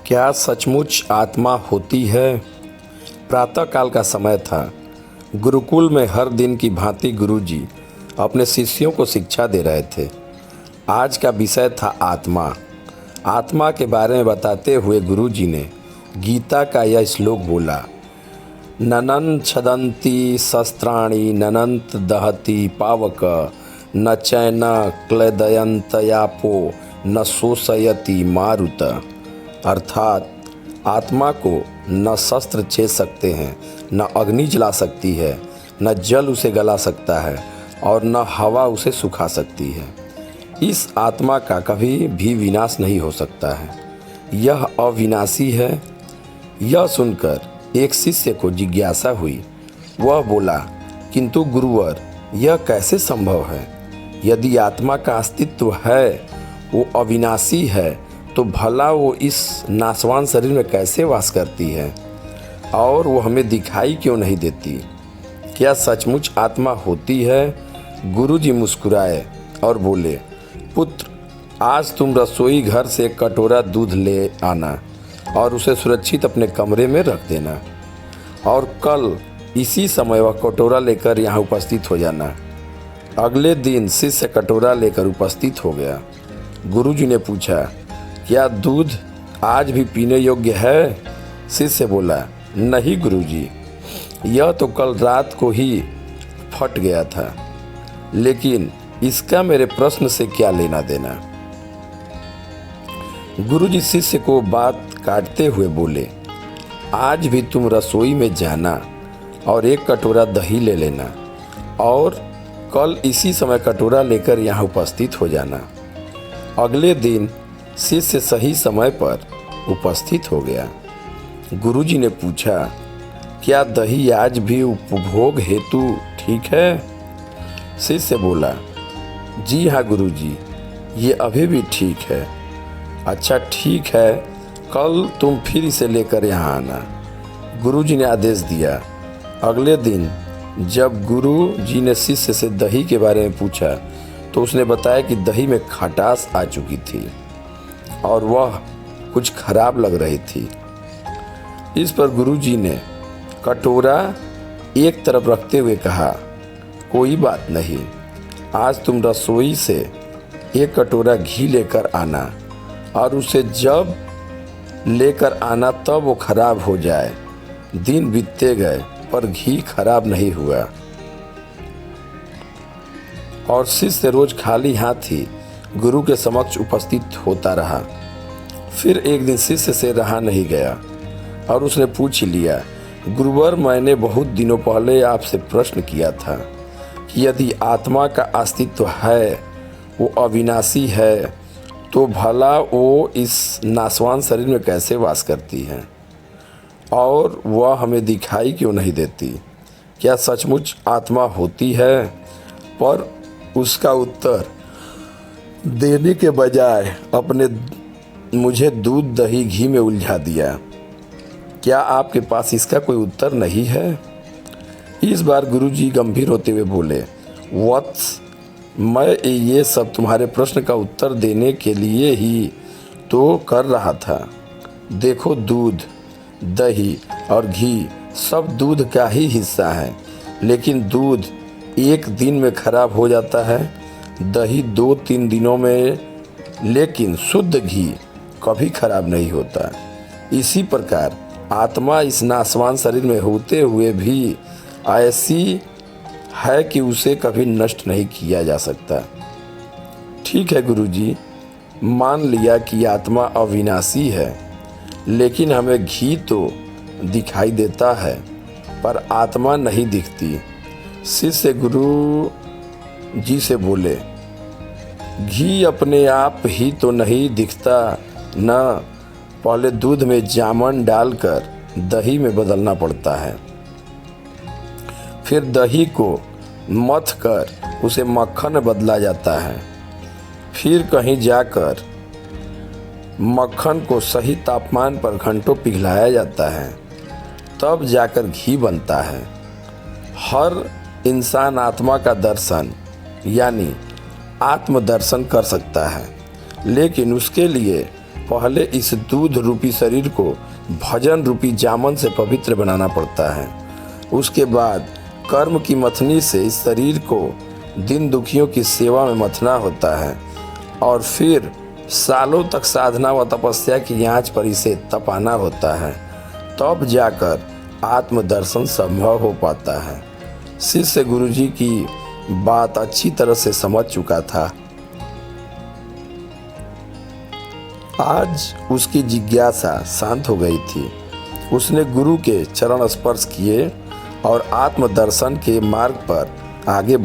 क्या सचमुच आत्मा होती है? प्रातःकाल का समय था। गुरुकुल में हर दिन की भांति गुरुजी अपने शिष्यों को शिक्षा दे रहे थे। आज का विषय था आत्मा। आत्मा के बारे में बताते हुए गुरुजी ने गीता का यह श्लोक बोला, ननन छदंती शस्त्राणि ननंत दहति पावक न चैन क्लेदयंत यापो न शोषयति मारुत। अर्थात आत्मा को न शस्त्र छेद सकते हैं, न अग्नि जला सकती है, न जल उसे गला सकता है और न हवा उसे सुखा सकती है। इस आत्मा का कभी भी विनाश नहीं हो सकता है, यह अविनाशी है। यह सुनकर एक शिष्य को जिज्ञासा हुई। वह बोला, किंतु गुरुवर, यह कैसे संभव है? यदि आत्मा का अस्तित्व है, वो अविनाशी है, तो भला वो इस नाशवान शरीर में कैसे वास करती है और वो हमें दिखाई क्यों नहीं देती? क्या सचमुच आत्मा होती है? गुरुजी मुस्कुराए और बोले, पुत्र, आज तुम रसोई घर से एक कटोरा दूध ले आना और उसे सुरक्षित अपने कमरे में रख देना और कल इसी समय वह कटोरा लेकर यहाँ उपस्थित हो जाना। अगले दिन शिष्य कटोरा लेकर उपस्थित हो गया। गुरुजी ने पूछा, क्या दूध आज भी पीने योग्य है? शिष्य बोला, नहीं गुरुजी, यह तो कल रात को ही फट गया था, लेकिन इसका मेरे प्रश्न से क्या लेना देना? गुरुजी शिष्य को बात काटते हुए बोले, आज भी तुम रसोई में जाना और एक कटोरा दही ले लेना और कल इसी समय कटोरा लेकर यहाँ उपस्थित हो जाना। अगले दिन शिष्य सही समय पर उपस्थित हो गया। गुरुजी ने पूछा, क्या दही आज भी उपभोग हेतु ठीक है? शिष्य बोला, जी हाँ गुरुजी, ये अभी भी ठीक है। अच्छा ठीक है, कल तुम फिर इसे लेकर यहाँ आना। गुरुजी ने आदेश दिया। अगले दिन जब गुरुजी ने शिष्य से दही के बारे में पूछा तो उसने बताया कि दही में खटास आ चुकी थी और वह कुछ खराब लग रही थी। इस पर गुरुजी ने कटोरा एक तरफ रखते हुए कहा, कोई बात नहीं, आज तुम रसोई से एक कटोरा घी लेकर आना और उसे जब लेकर आना तब वो खराब हो जाए। दिन बीतते गए पर घी खराब नहीं हुआ और शिष्य रोज खाली हाथ ही गुरु के समक्ष उपस्थित होता रहा। फिर एक दिन शिष्य से रहा नहीं गया और उसने पूछ लिया, गुरुवर, मैंने बहुत दिनों पहले आपसे प्रश्न किया था कि यदि आत्मा का अस्तित्व है, वो अविनाशी है, तो भला वो इस नाशवान शरीर में कैसे वास करती है और वह हमें दिखाई क्यों नहीं देती? क्या सचमुच आत्मा होती है? पर उसका उत्तर देने के बजाय अपने मुझे दूध दही घी में उलझा दिया। क्या आपके पास इसका कोई उत्तर नहीं है? इस बार गुरुजी गंभीर होते हुए बोले, वत्स, मैं ये सब तुम्हारे प्रश्न का उत्तर देने के लिए ही तो कर रहा था। देखो, दूध, दही और घी सब दूध का ही हिस्सा है, लेकिन दूध एक दिन में खराब हो जाता है, दही 2-3 दिनों में, लेकिन शुद्ध घी कभी खराब नहीं होता। इसी प्रकार आत्मा इस नाशवान शरीर में होते हुए भी ऐसी है कि उसे कभी नष्ट नहीं किया जा सकता। ठीक है गुरुजी, मान लिया कि आत्मा अविनाशी है, लेकिन हमें घी तो दिखाई देता है पर आत्मा नहीं दिखती। शिष्य गुरु जी से बोले, घी अपने आप ही तो नहीं दिखता न, पहले दूध में जामन डालकर दही में बदलना पड़ता है, फिर दही को मथ कर उसे मक्खन में बदला जाता है, फिर कहीं जाकर मक्खन को सही तापमान पर घंटों पिघलाया जाता है, तब जाकर घी बनता है। हर इंसान आत्मा का दर्शन यानी आत्मदर्शन कर सकता है, लेकिन उसके लिए पहले इस दूध रूपी शरीर को भजन रूपी जामन से पवित्र बनाना पड़ता है। उसके बाद कर्म की मथनी से इस शरीर को दिन दुखियों की सेवा में मथना होता है और फिर सालों तक साधना व तपस्या की आंच पर इसे तपाना होता है। तब जाकर आत्मदर्शन संभव हो पाता है। शिष्य गुरुजी की बात अच्छी तरह से समझ चुका था। आज उसकी जिज्ञासा शांत हो गई थी। उसने गुरु के चरण स्पर्श किए और आत्मदर्शन के मार्ग पर आगे बढ़ा।